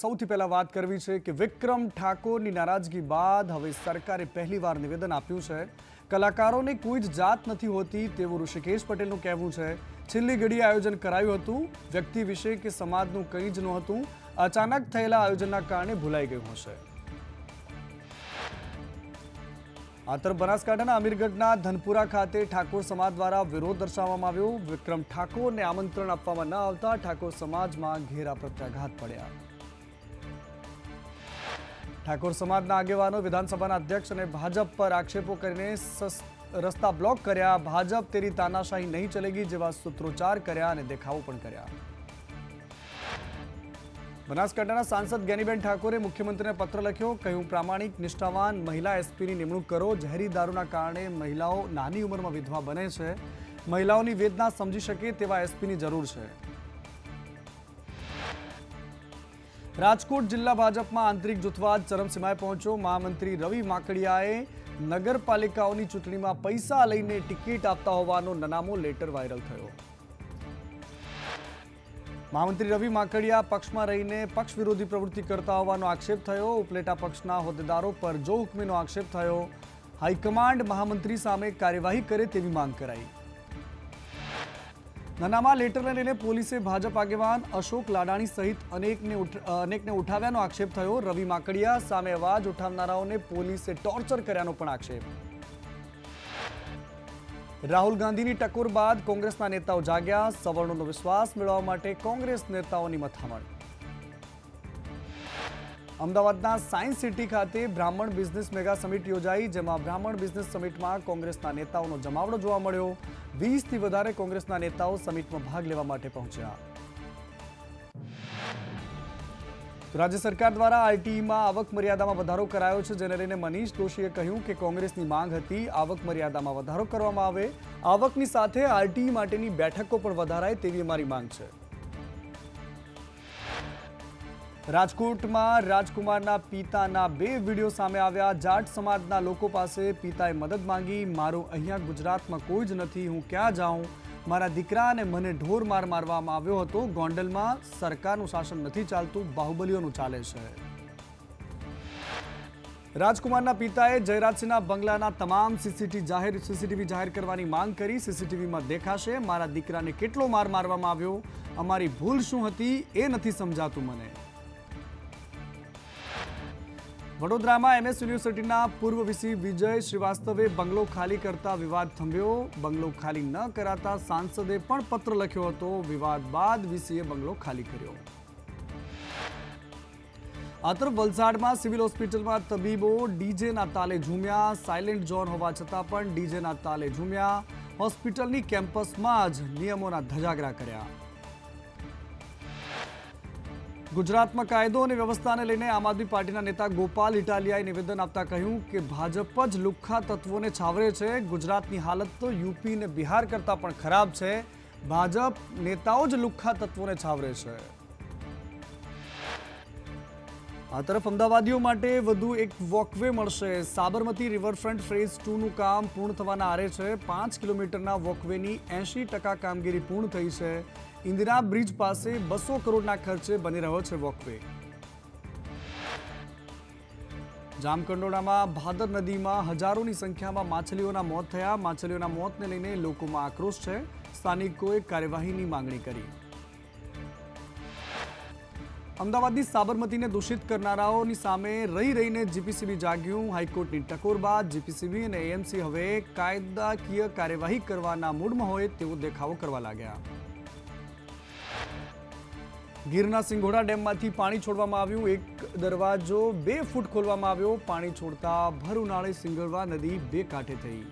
સૌથી પહેલા વાત કરવી છે કે વિક્રમ ઠાકોરની નારાજગી બાદ હવે સરકારે પહેલીવાર નિવેદન આપ્યું છે। કલાકારોને કોઈ જ જાત નથી હોતી તેવું ઋષિકેશ પટેલનું કહેવું છે। છેલ્લી ઘડીએ આયોજન કરાયું હતું, વ્યક્તિ વિશે કે સમાજનું કંઈ જ નહોતું, અચાનક થયેલા આયોજનના કારણે ભૂલાઈ ગયું હશે। આ તરફ બનાસકાંઠાના અમીરગઢના ધનપુરા ખાતે ઠાકોર સમાજ દ્વારા વિરોધ દર્શાવવામાં આવ્યો। વિક્રમ ઠાકોરને આમંત્રણ આપવામાં ન આવતા ઠાકોર સમાજમાં ઘેરા પ્રત્યાઘાત પડ્યા। ઠાકોર સમાજના આગેવાનો વિધાનસભાના અધ્યક્ષ અને ભાજપ પર આક્ષેપો કરીને રસ્તા બ્લોક કર્યા। ભાજપ તેરી તાનાશાહી નહીં ચલેગી જેવા સૂત્રોચ્ચાર કર્યા અને દેખાવો પણ કર્યા। બનાસકાંઠાના સાંસદ જ્ઞાનીબેન ઠાકોરે મુખ્યમંત્રીને પત્ર લખ્યો, કહ્યું પ્રામાણિક નિષ્ઠાવાન મહિલા એસપીની નિમણૂક કરો। ઝેરી દારૂના કારણે મહિલાઓ નાની ઉંમરમાં વિધવા બને છે, મહિલાઓની વેદના સમજી શકે તેવા એસપીની જરૂર છે। રાજકોટ જિલ્લા ભાજપમાં આંતરિક જૂથવાદ ચરમસીમાએ પહોંચ્યો। મહામંત્રી રવિ માકડિયાએ નગરપાલિકાઓની ચૂંટણીમાં પૈસા લઈને ટિકિટ આપતા હોવાનો નનામો લેટર વાયરલ થયો। મહામંત્રી રવિ માકડિયા પક્ષમાં રહીને પક્ષ વિરોધી પ્રવૃત્તિ કરતા હોવાનો આક્ષેપ થયો। ઉપલેટા પક્ષના હોદ્દેદારો પર જો હુકમીનો આક્ષેપ થયો। હાઈકમાન્ડ મહામંત્રી સામે કાર્યવાહી કરે તેવી માંગ કરાઈ। નનામા લેટરને લઈને પોલીસે ભાજપ આગેવાન અશોક લાડાણી સહિત અનેકને ઉઠાવ્યાનો આક્ષેપ થયો। રવિ માકડિયા સામે અવાજ ઉઠાવનારાઓને પોલીસે ટોર્ચર કર્યાનો પણ આક્ષેપ। રાહુલ ગાંધીની ટકોર બાદ કોંગ્રેસના નેતાઓ જાગ્યા। સવર્ણોનો વિશ્વાસ મેળવવા માટે કોંગ્રેસ નેતાઓની મથામણ। અમદાવાદના સાયન્સ સિટી ખાતે બ્રાહ્મણ બિઝનેસ મેગા સમિટ યોજાઈ, જેમાં બ્રાહ્મણ બિઝનેસ સમિટમાં કોંગ્રેસના નેતાઓનો જમાવડો જોવા મળ્યો। 20થી વધારે કોંગ્રેસના નેતાઓ સમિટમાં ભાગ લેવા માટે પહોંચ્યા। રાજ્ય સરકાર દ્વારા આરટીઈમાં આવક મર્યાદામાં વધારો કરાયો છે, જેને લઈને મનીષ દોશીએ કહ્યું કે કોંગ્રેસની માંગ હતી આવક મર્યાદામાં વધારો કરવામાં આવે, આવકની સાથે આરટીઈ માટેની બેઠકો પણ વધારાય તેવી અમારી માંગ છે। રાજકોટમાં રાજકુમારના પિતાના 2 વિડીયો સામે આવ્યા। જાટ સમાજના લોકો પાસે પિતાએ મદદ માંગી। મારું અહીંયા ગુજરાતમાં કોઈ જ નથી, હું ક્યાં જાઉં? મારા દીકરાને મને ઢોર માર મારવામાં આવ્યો હતો। ગોંડલમાં સરકારનું શાસન નથી ચાલતું, બાહુબલીઓનું ચાલે છે। રાજકુમારના પિતાએ જયરાજસિંહના બંગલાના તમામ સીસીટીવી જાહેર કરવાની માંગ કરી। સીસીટીવીમાં દેખાશે મારા દીકરાને કેટલો માર મારવામાં આવ્યો, અમારી ભૂલ શું હતી એ નથી સમજાતું મને। વડોદરામાં એમએસ યુનિવર્સિટીના પૂર્વ વીસી વિજય શ્રીવાસ્તવે બંગલો ખાલી કરતા વિવાદ થંભ્યો। બંગલો ખાલી ન કરાતા સાંસદે પણ પત્ર લખ્યો હતો। વિવાદ બાદ વીસીએ બંગલો ખાલી કર્યો। આ તરફ વલસાડમાં સિવિલ હોસ્પિટલમાં તબીબો ડીજેના તાલે ઝૂમ્યા। સાયલેન્ટ ઝોન હોવા છતાં પણ ડીજેના તાલે ઝૂમ્યા। હોસ્પિટલની કેમ્પસમાં જ નિયમોના ધજાગરા કર્યા। ગુજરાતમાં કાયદો અને વ્યવસ્થાને લઈને આમ આદમી પાર્ટીના નેતા ગોપાલ ઇટાલિયાએ નિવેદન આપતા કહ્યું કે ભાજપ જ લુખ્ખા તત્વોને છાવરે છે। ગુજરાતની હાલત તો યુપી અને બિહાર કરતાં પણ ખરાબ છે। ભાજપ નેતાઓ જ લુખ્ખા તત્વોને છાવરે છે। આ તરફ અમદાવાદીઓ માટે વધુ એક વોકવે મળશે। સાબરમતી રિવરફ્રન્ટ ફેઝ 2નું કામ પૂર્ણ થવાના આરે છે। 5 કિલોમીટરના વોકવેની 80% કામગીરી પૂર્ણ થઈ છે। ઇન્દિરા બ્રિજ પાસે 200 કરોડના ખર્ચે બની રહ્યો છે વોકવે। જામકંડોળામાં ભાદર નદીમાં હજારોની સંખ્યામાં માછલીઓના મોત થયા। માછલીઓના મોતને લઈને લોકોમાં આક્રોશ છે। સ્થાનિકોએ કાર્યવાહીની માંગણી કરી। અમદાવાદની સાબરમતીને દૂષિત કરનારાઓની સામે રહીને જીપીસીબી જાગ્યું। હાઈકોર્ટની ટકોર બાદ જીપીસીબી અને એએમસી હવે કાયદાકીય કાર્યવાહી કરવાના મૂડમાં હોય તેવો દેખાવો કરવા લાગ્યા। ગીરના સિંઘોડા ડેમમાંથી પાણી છોડવામાં આવ્યું। એક દરવાજો 2 ફૂટ ખોલવામાં આવ્યો। પાણી છોડતા ભર ઉનાળે સિંઘોડા નદી 2 કાંઠે થઈ।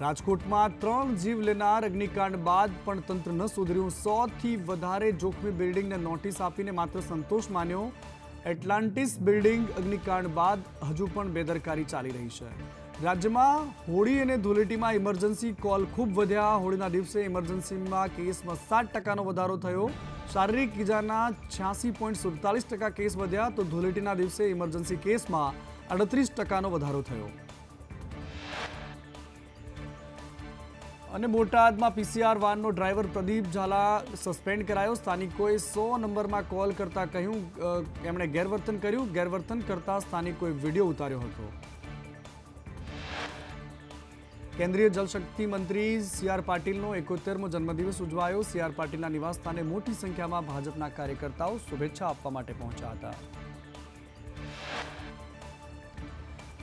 રાજકોટમાં 3 જીવ લેનાર અગ્નિકાંડ બાદ પણ તંત્ર ન સુધર્યું। 100થી વધારે જોખમી બિલ્ડિંગને નોટિસ આપીને માત્ર સંતોષ માન્યો। એટલાન્ટિસ બિલ્ડિંગ અગ્નિકાંડ બાદ હજુ પણ બેદરકારી ચાલી રહી છે। રાજ્યમાં હોળી અને ધૂળેટીમાં ઇમરજન્સી કોલ ખૂબ વધ્યા। હોળીના દિવસે ઇમરજન્સીમાં કેસમાં 7%નો વધારો થયો। શારીરિક ઇજાના 86.47% કેસ વધ્યા, તો ધૂળેટીના દિવસે ઇમરજન્સી કેસમાં 38%નો વધારો થયો। અને બોટાદમાં પીસીઆર વાનનો ડ્રાઈવર પ્રદીપ ઝાલા સસ્પેન્ડ કરાયો. સ્થાનિકોએ 100 નંબરમાં કોલ કરતા કહ્યું એમણે ગેરવર્તન કર્યું. ગેરવર્તન કરતા સ્થાનિકોએ વિડીયો ઉતાર્યો હતો. કેન્દ્રીય જલશક્તિ મંત્રી સી.આર. પાટીલનો 71મો જન્મદિવસ ઉજવાયો. સી.આર. પાટીલના નિવાસસ્થાને મોટી સંખ્યામાં ભાજપના કાર્યકર્તાઓ શુભેચ્છા આપવા માટે પહોંચ્યા હતા.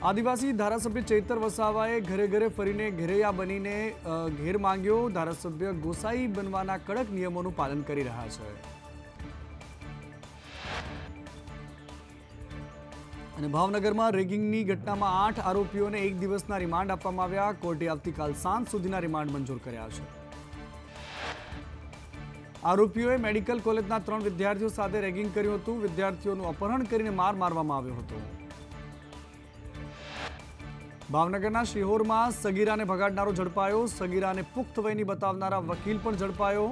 આદિવાસી ધારાસભ્ય ચૈતર વસાવાએ ઘરે ઘરે ફરીને ઘેરૈયા બનીને ઘેર માંગ્યો. ધારાસભ્ય ગોસાઈ બનવાના કડક નિયમોનું પાલન કરી રહ્યા છે. અને ભાવનગરમાં રેગિંગની ઘટનામાં 8 આરોપીઓને 1 દિવસના રિમાન્ડ આપવામાં આવ્યા. કોર્ટે આવતીકાલ સાંજ સુધીના રિમાન્ડ મંજૂર કર્યા છે. આરોપીઓએ મેડિકલ કોલેજના 3 વિદ્યાર્થીઓ સાથે રેગિંગ કર્યું હતું. વિદ્યાર્થીઓનું અપહરણ કરીને મારવામાં આવ્યો હતો. ભાવનગરના શિહોરમાં સગીરાને ભગાડનારો ઝડપાયો. સગીરાને પુખ્ત વયની બતાવનારા વકીલ પણ ઝડપાયો.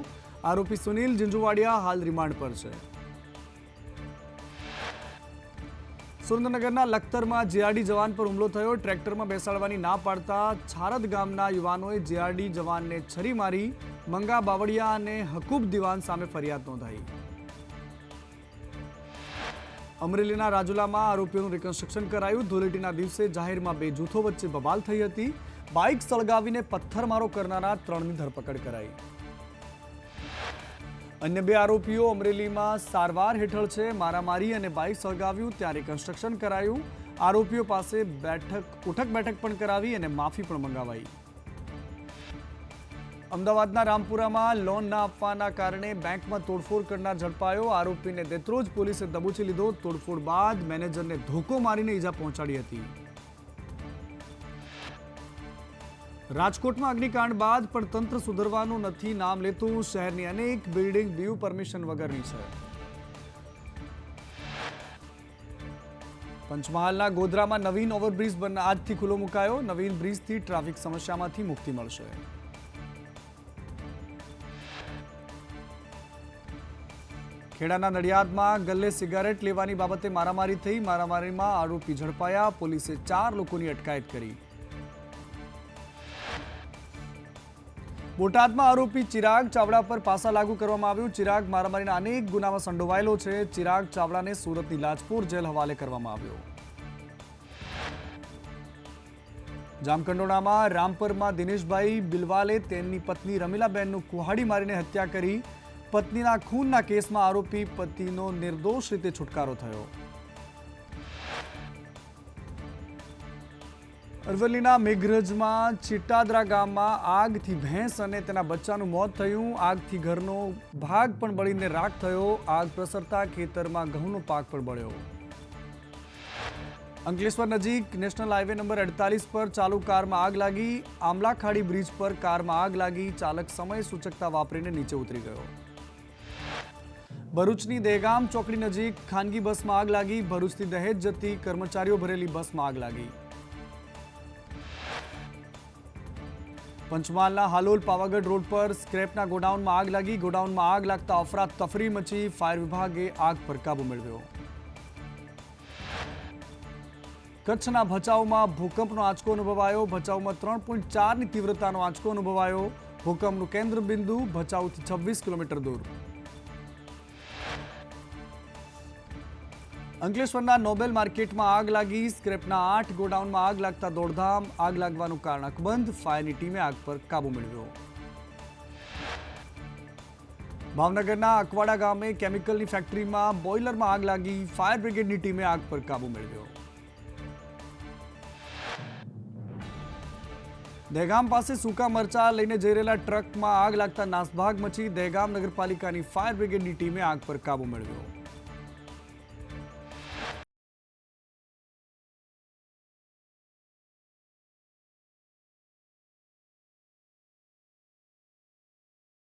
આરોપી સુનિલ ઝીંઝુવાડિયા હાલ રિમાન્ડ પર છે. સુરેન્દ્રનગરના લખતરમાં જીઆરડી જવાન પર હુમલો થયો. ટ્રેક્ટરમાં બેસાડવાની ના પાડતા છારદ ગામના યુવાનોએ જીઆરડી જવાનને છરી મારી. મંગા બાવળિયા અને હકુબ દિવાન સામે ફરિયાદ નોંધાઈ. અમરેલીના રાજુલામાં આરોપીઓનું રિકન્સ્ટ્રક્શન કરાયું. ધૂળેટીના દિવસે જાહેરમાં 2 જૂથો વચ્ચે બબાલ થઈ હતી. બાઇક સળગાવીને પથ્થરમારો કરનારા 3ની ધરપકડ કરાઈ. અન્ય 2 આરોપીઓ અમરેલીમાં સારવાર હેઠળ છે. મારામારી અને બાઇક સળગાવ્યું ત્યાં રિકન્સ્ટ્રક્શન કરાયું. આરોપીઓ પાસે ઉઠક બેઠક પણ કરાવી અને માફી પણ મંગાવાઈ. અમદાવાદના રામપુરામાં લોન ના આપવાના કારણે બેંકમાં તોડફોડ કરનાર ઝડપાયો. આરોપીને દેત્રોજ પોલીસે દબોચી લીધો. તોડફોડ બાદ મેનેજરને ધોકો મારીને ઈજા પહોંચાડી હતી. રાજકોટમાં અગ્નિકાંડ બાદ પણ તંત્ર સુધરવાનું નથી નામ લેતું. શહેરની અનેક બિલ્ડિંગ બીયુ પરમિશન વગરની છે. પંચમહાલના ગોધરામાં નવીન ઓવરબ્રિજ આજથી ખુલ્લો મુકાયો. નવીન બ્રિજથી ટ્રાફિક સમસ્યામાંથી મુક્તિ મળશે. ખેડાના નડિયાદમાં ગલ્લે સિગારેટ લેવાની બાબતે મારામારી થઈ. મારામારીમાં આરોપી ઝડપાયા. પોલીસે 4 લોકોની અટકાયત કરી. બોટાદમાં આરોપી ચિરાગ ચાવડા પર પાસા લાગુ કરવામાં આવ્યું. ચિરાગ મારામારીના અનેક ગુનામાં સંડોવાયેલો છે. ચિરાગ ચાવડાને સુરતની લાજપોર જેલ હવાલે કરવામાં આવ્યો. જામકંડોળામાં રામપરમાં દિનેશભાઈ બિલવાલે તેમની પત્ની રમીલાબેનનું કુહાડી મારીને હત્યા કરી. પત્નીના ખૂનના કેસમાં આરોપી પતિનો નિર્દોષ રીતે છુટકારો થયો. અરવલ્લીના મેઘરજમાં ચિટ્ટાદરા ગામમાં આગથી ભેંસ અને તેના બચ્ચાનું મોત થયું. આગથી ઘરનો ભાગ પણ બળીને રાખ થયો. આગ પ્રસરતા ખેતરમાં ઘઉંનો પાક પણ બળ્યો. અંકલેશ્વર નજીક નેશનલ હાઈવે નંબર 48 પર ચાલુ કારમાં આગ લાગી. આમલાખાડી બ્રિજ પર કારમાં આગ લાગી. ચાલક સમય સૂચકતા વાપરીને નીચે ઉતરી ગયો. ભરૂચની દહેગામ ચોકડી નજીક ખાનગી બસમાં આગ લાગી. ભરૂચથી દહેજ જતી કર્મચારીઓ ભરેલી બસમાં આગ લાગી. પંચમહાલના હાલોલ પાવાગઢ રોડ પર સ્ક્રેપના ગોડાઉનમાં આગ લાગી. ગોડાઉનમાં આગ લાગતા અફરાતફરી મચી. ફાયર વિભાગે આગ પર કાબુ મેળવ્યો. કચ્છના ભચાઉમાં ભૂકંપનો આંચકો અનુભવાયો. ભચાઉમાં 3.4ની તીવ્રતાનો આંચકો અનુભવાયો. ભૂકંપનું કેન્દ્ર બિંદુ ભચાઉથી 26 કિલોમીટર દૂર. અંકલેશ્વરના નોબેલ માર્કેટમાં આગ લાગી. સ્ક્રેપના 8 ગોડાઉનમાં આગ લાગતા દોડધામ. આગ લાગવાનું કારણ અકબંધ. ફાયરની ટીમે આગ પર કાબુ મેળવ્યો. ભાવનગરના અકવાડા ગામે કેમિકલની ફેક્ટરીમાં બોઇલરમાં આગ લાગી. ફાયર બ્રિગેડની ટીમે આગ પર કાબુ મેળવ્યો. દહેગામ પાસે સૂકા મરચા લઈને જઈ રહેલા ટ્રકમાં આગ લાગતા નાસભાગ મચી. દહેગામ નગરપાલિકાની ફાયર બ્રિગેડની ટીમે આગ પર કાબુ મેળવ્યો.